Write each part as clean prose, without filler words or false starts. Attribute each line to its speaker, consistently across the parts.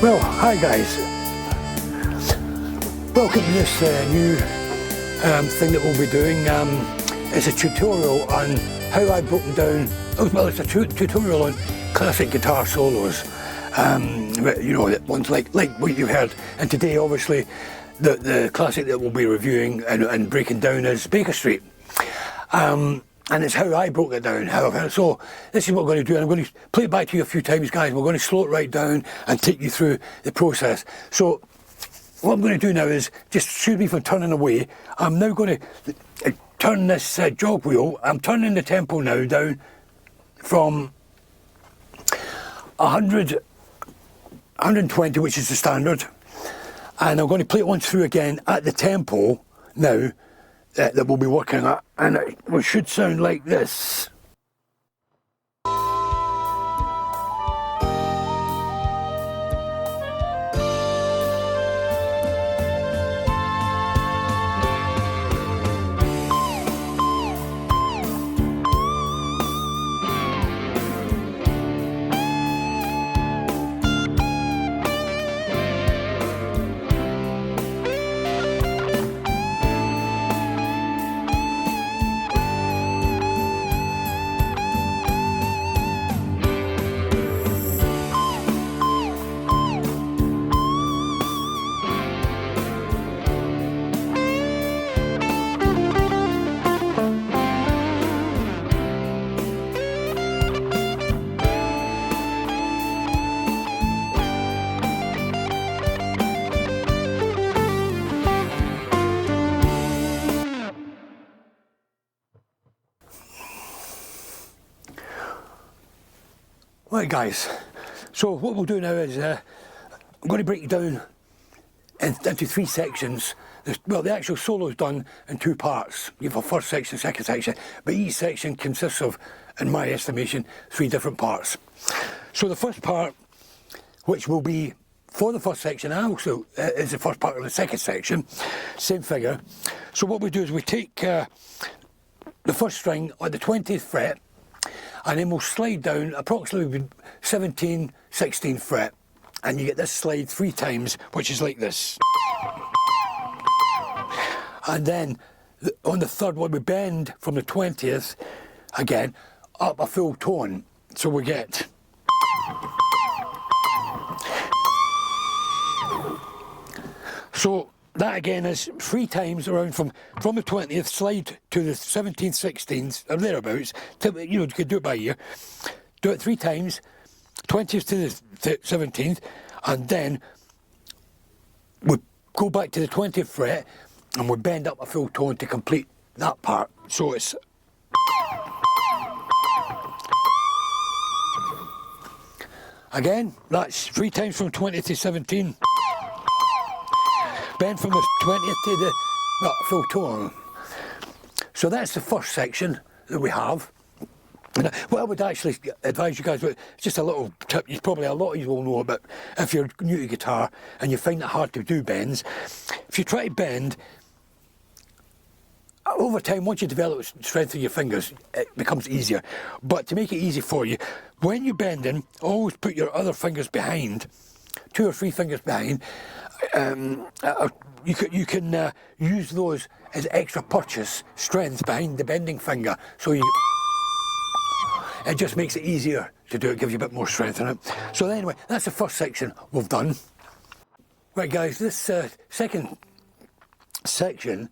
Speaker 1: Well, hi guys. Welcome to this new thing that we'll be doing. It's a tutorial on how I've broken down, well, it's a tutorial on classic guitar solos. You know, ones like what you heard. And today, obviously, the classic that we'll be reviewing and breaking down is Baker Street. And it's how I broke it down. So this is what we're going to do, and I'm going to play it back to you a few times, guys. We're going to slow it right down and take you through the process. So what I'm going to do now is, just excuse me for turning away, I'm now going to turn this jog wheel. I'm turning the tempo now down from 100, 120, which is the standard, and I'm going to play it once through again at the tempo now that we'll be working at, and it should sound like this. Right guys, so what we'll do now is I'm going to break it down into three sections. Well, the actual solo is done in two parts. You have a first section, second section, but each section consists of, in my estimation, three different parts. So the first part, which will be for the first section, and also is the first part of the second section, same figure. So what we do is we take the first string on the 20th fret, and then we'll slide down approximately 17th, 16th fret, and you get this slide three times, which is like this. And then on the third one, we bend from the 20th again up a full tone, so we get. So that again is three times around from the 20th, slide to the 17th, 16th, or thereabouts. You know, you could do it by ear. Do it three times, 20th to the 17th, and then we go back to the 20th fret and we bend up a full tone to complete that part. So it's. Again, that's three times from 20th to 17th. Bend from the 20th to the full tone. So that's the first section that we have. And what I would actually advise you guys with, just a little tip, probably a lot of you will know about if you're new to guitar and you find it hard to do bends. If you try to bend, over time, once you develop strength in your fingers, it becomes easier. But to make it easy for you, when you're bending, always put your other fingers behind, 2 or 3 fingers behind. You can use those as extra purchase strength behind the bending finger, so it just makes it easier to do. It gives you a bit more strength in it. So anyway, that's the first section we've done. Right guys, this second section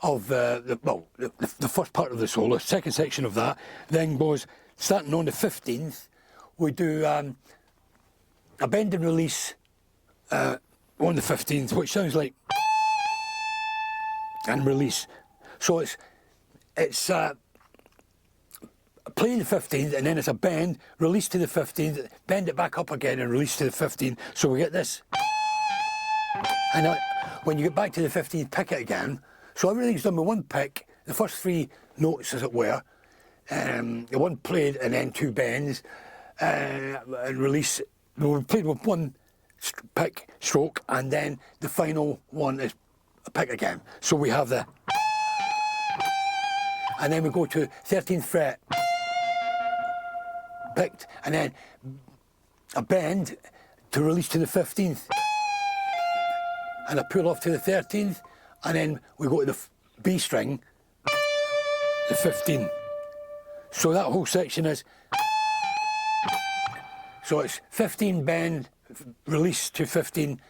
Speaker 1: of the first part of the solo, second section of that, then goes starting on the 15th. We do a bend and release on the 15th, which sounds like, and release. So it's playing the 15th, and then it's a bend, release to the 15th, bend it back up again and release to the 15th. So we get this. And when you get back to the 15th, pick it again. So everything's done with one pick, the first 3 notes as it were, the one played and then 2 bends, and release. We played with one pick, stroke, and then the final one is a pick again. So we have the, and then we go to 13th fret, picked, and then a bend, to release to the 15th, and I pull off to the 13th, and then we go to the B string, the 15. So that whole section is, so it's 15 bend, release to 15,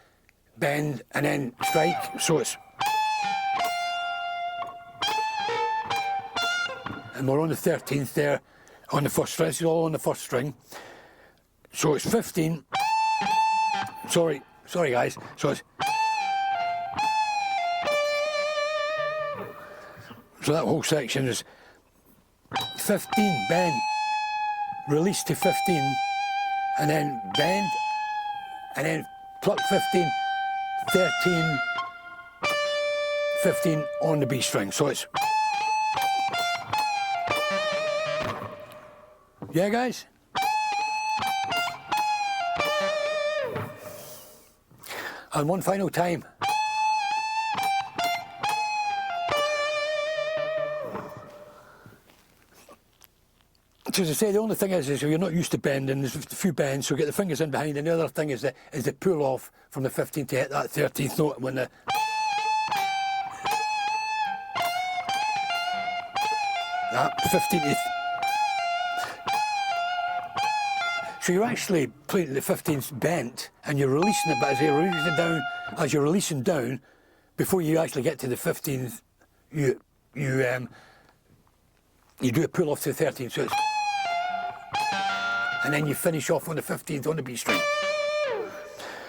Speaker 1: bend, and then strike. So it's, and we're on the 13th there, on the first string. This is all on the first string. So it's 15, sorry guys, so it's, so that whole section is 15 bend, release to 15, and then bend, and then pluck 15, 13, 15 on the B string. So it's, yeah guys? And one final time. So as I say, the only thing is if you're not used to bending, there's a few bends, so get the fingers in behind, and the other thing is the pull off from the 15th to hit that 13th note when the... that 15th. So you're actually playing the 15th bent, and you're releasing it, but as you're releasing it down, as you're releasing down, before you actually get to the 15th, you do a pull off to the 13th, so it's, and then you finish off on the 15th on the B string.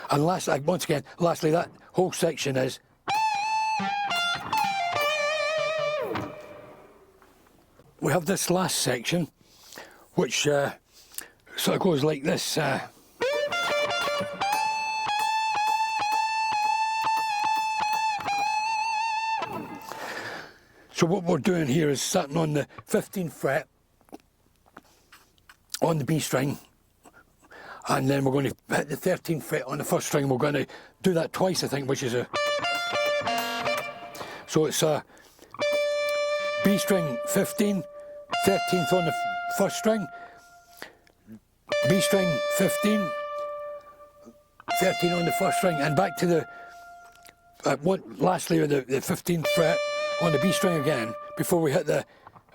Speaker 1: And lastly, once again, lastly, that whole section is, we have this last section, which sort of goes like this. So what we're doing here is starting on the 15th fret on the B string, and then we're going to hit the 13th fret on the first string. We're going to do that twice, I think, which is a... So it's a B string 15, 13th on the first string, B string 15, 13 on the first string, and back to the, lastly the 15th fret on the B string again, before we hit the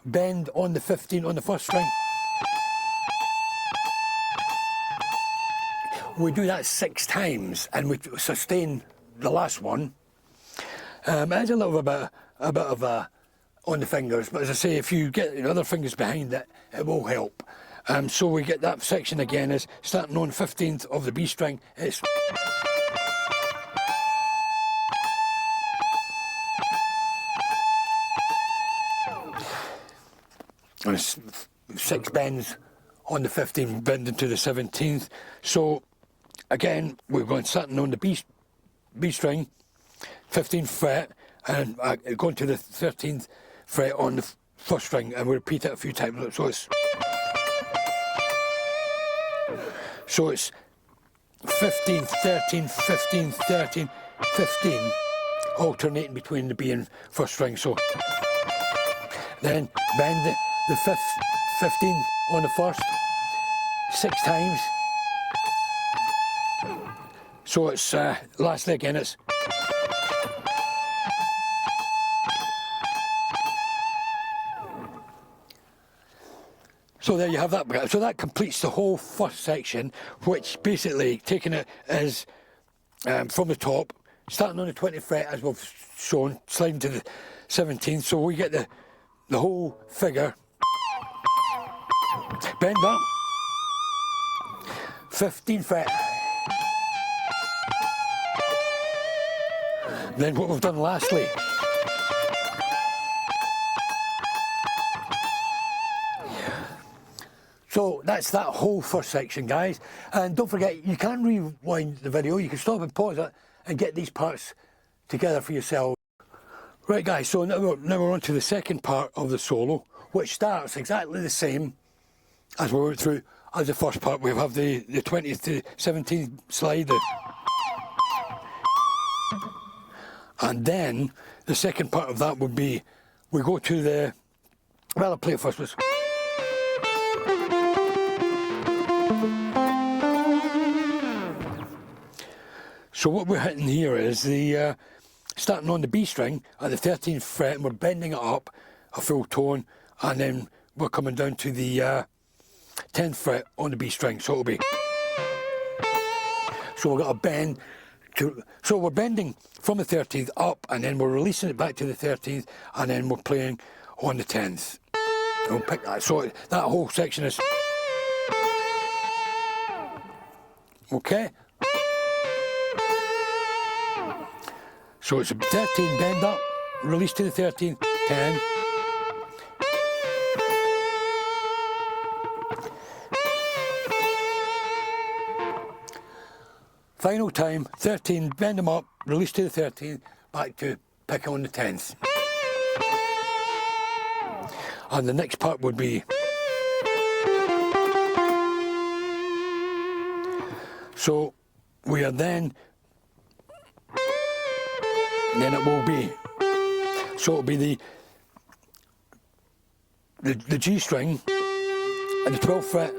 Speaker 1: bend on the 15 on the first string. We do that 6 times, and we sustain the last one. It's a little bit of a on the fingers, but as I say, if you get the other fingers behind it, it will help. So we get that section again is starting on 15th of the B string. It's and it's 6 bends on the 15th, bending to the 17th. So again, we're going starting on the B string, 15th fret, and going to the 13th fret on the first string, and we repeat it a few times. So it's 15, 13, 15, 13, 15, alternating between the B and first string. So then bend the 15 on the first 6 times. So it's lastly again it's so there you have that. So that completes the whole first section, which basically taking it as from the top, starting on the 20th fret as we've shown, sliding to the 17th, so we get the whole figure. Bend up, 15th fret. Then what we've done lastly, so that's that whole first section, guys. And don't forget, you can rewind the video, you can stop and pause it and get these parts together for yourself. Right guys, so now we're on to the second part of the solo, which starts exactly the same as we went through as the first part. We have the 20th to 17th slide. And then the second part of that would be, we go to the, well, I'll play it first. So what we're hitting here is the starting on the B string at the 13th fret, and we're bending it up a full tone, and then we're coming down to the 10th fret on the B string. So it'll be, so we've got a bend to, so we're bending from the 13th up, and then we're releasing it back to the 13th, and then we're playing on the 10th. We'll pick that. So that whole section is okay. So it's a 13 bend up, release to the 13th, 10. Final time, 13, bend them up, release to the 13th, back to pick on the 10th. And the next part would be, so we are then it will be, so it'll be the G string and the 12th fret.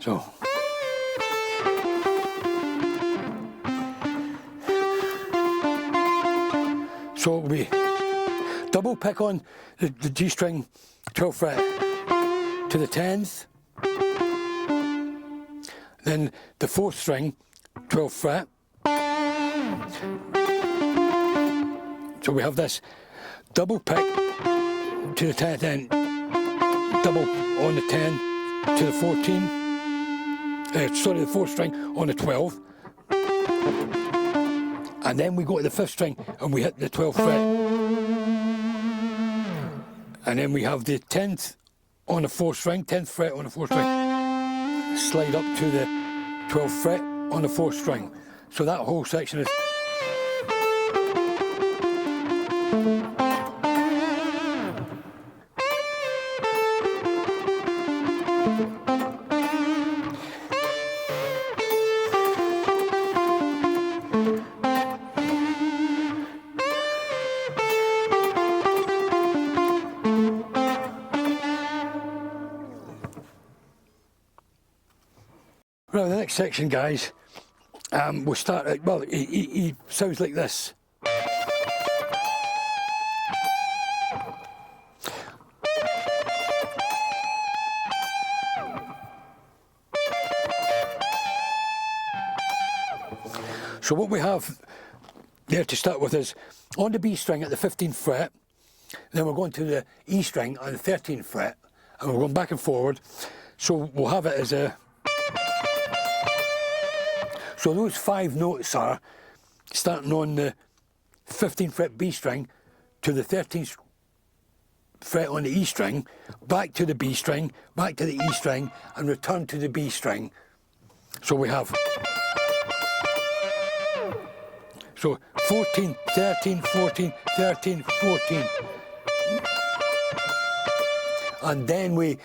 Speaker 1: So So it'll be double pick on the G string 12th fret to the 10th, then the 4th string 12th fret. So we have this double pick to the 10th, then double on the 10 to the 14, sorry, the 4th string on the 12th. And then we go to the 5th string and we hit the 12th fret. And then we have the 10th on the 4th string, 10th fret on the 4th string. Slide up to the 12th fret on the 4th string. So that whole section is. Right, the next section, guys, we'll start at, well, he sounds like this. So what we have there to start with is on the B string at the 15th fret, then we're going to the E string on the 13th fret, and we're going back and forward. So we'll have it as a. So those 5 notes are starting on the 15th fret B string to the 13th fret on the E string, back to the B string, back to the E string, and return to the B string. So we have. So 14, 13, 14, 13, 14. And then we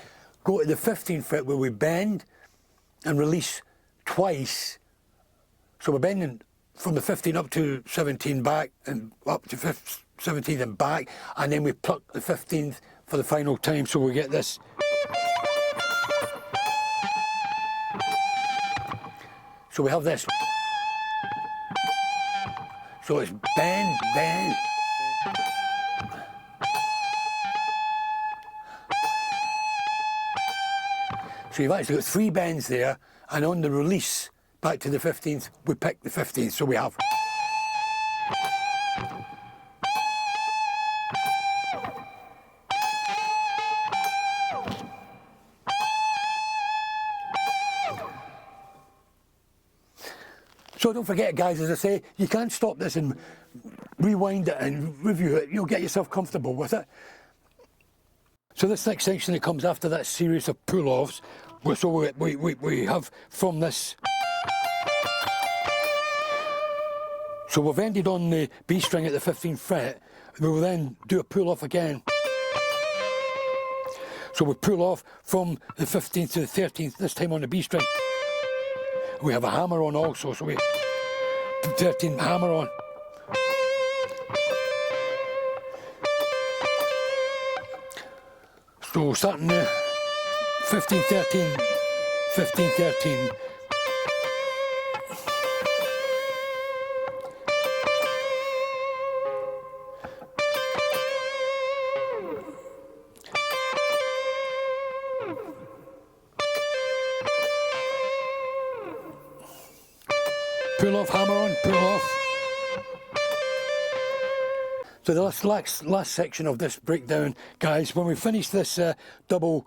Speaker 1: go to the 15th fret where we bend and release twice. So we're bending from the 15 up to 17 back and up to 17th and back, and then we pluck the 15th for the final time, so we get this. So we have this. So it's bend, bend. So you've actually got 3 bends there, and on the release back to the 15th, we pick the 15th, so we have. So don't forget, guys, as I say, you can't stop this and rewind it and review it. You'll get yourself comfortable with it. So this next section that comes after that series of pull-offs, so we have from this. So we've ended on the B string at the 15th fret. We will then do a pull-off again. So we pull off from the 15th to the 13th, this time on the B string. We have a hammer on also, so we 13 hammer on. So starting there, 15, 13, 15, 13. Pull off, hammer on, pull off. So the last section of this breakdown, guys, when we finish this double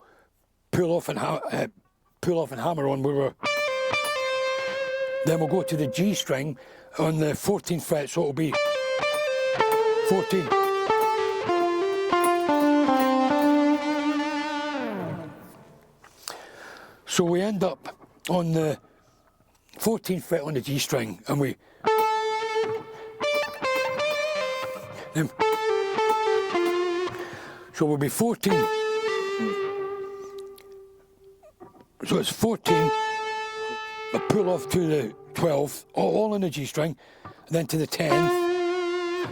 Speaker 1: pull off and hammer on, then we'll go to the G string on the 14th fret, so it'll be 14. So we end up on the 14th fret on the G string, and so we'll be 14. So it's 14, a pull off to the 12th, all on the G string, and then to the 10th.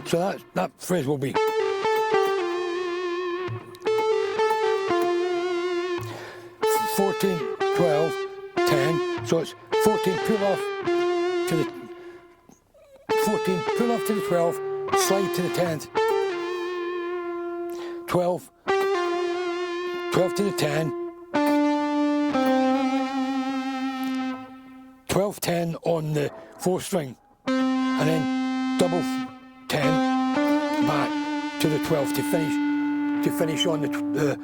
Speaker 1: So that phrase will be 14, 12, 10. So it's 14 pull off to the 14 pull off to the 12, slide to the 10th. 12, 12 to the 10. 12, 10 on the 4th string, and then double 10 back to the 12th to finish on the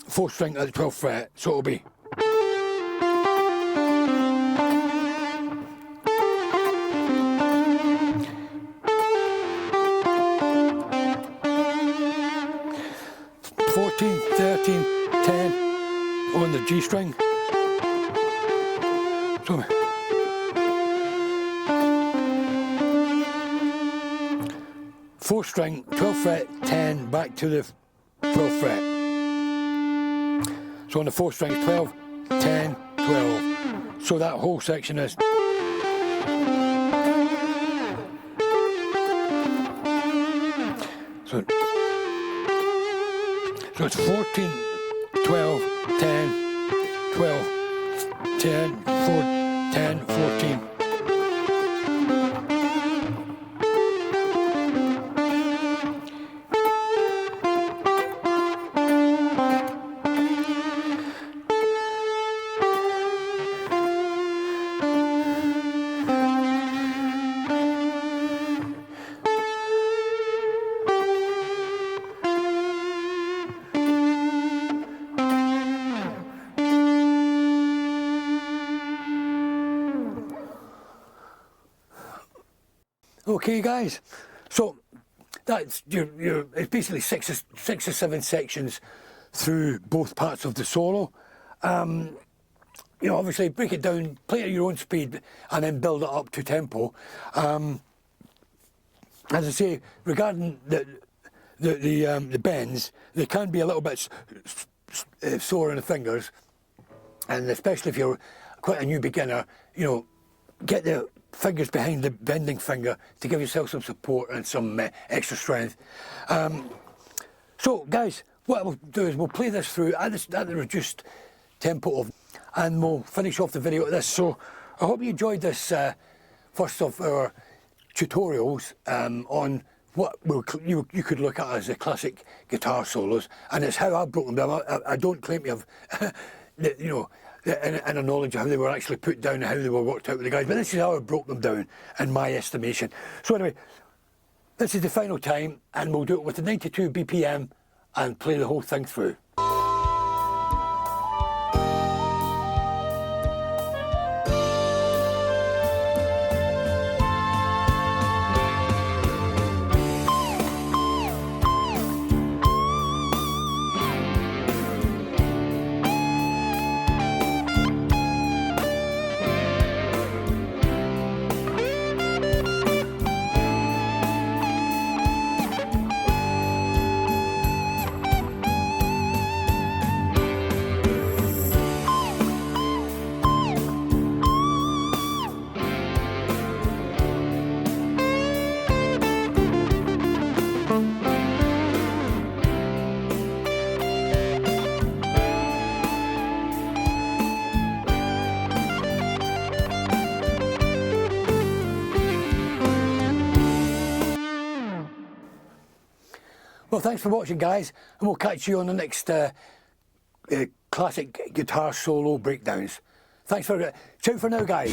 Speaker 1: 4th string at the 12th fret. So it'll be 14, 13, 10 on the G string. So 4th string, 12th fret, 10 back to the 12th fret. So on the 4th string it's 12, 10, 12. So that whole section is so it's 14, 12, 10, 12, 10, 4, 10, 14. Okay, guys, so that's it's basically six or seven sections through both parts of the solo. You know, obviously break it down, play it at your own speed, and then build it up to tempo. As I say, regarding the bends, they can be a little bit sore in the fingers, and especially if you're quite a new beginner, you know, get the fingers behind the bending finger to give yourself some support and some extra strength. So guys, what we'll do is we'll play this through at the reduced tempo and we'll finish off the video with this. So I hope you enjoyed this first of our tutorials on what you could look at as the classic guitar solos, and it's how I've broken them down. I don't claim to have you know, and a knowledge of how they were actually put down and how they were worked out with the guys, but this is how I broke them down in my estimation. So anyway, this is the final time, and we'll do it with the 92 BPM and play the whole thing through. Well, thanks for watching, guys, and we'll catch you on the next classic guitar solo breakdowns. Thanks for it. Ciao for now, guys.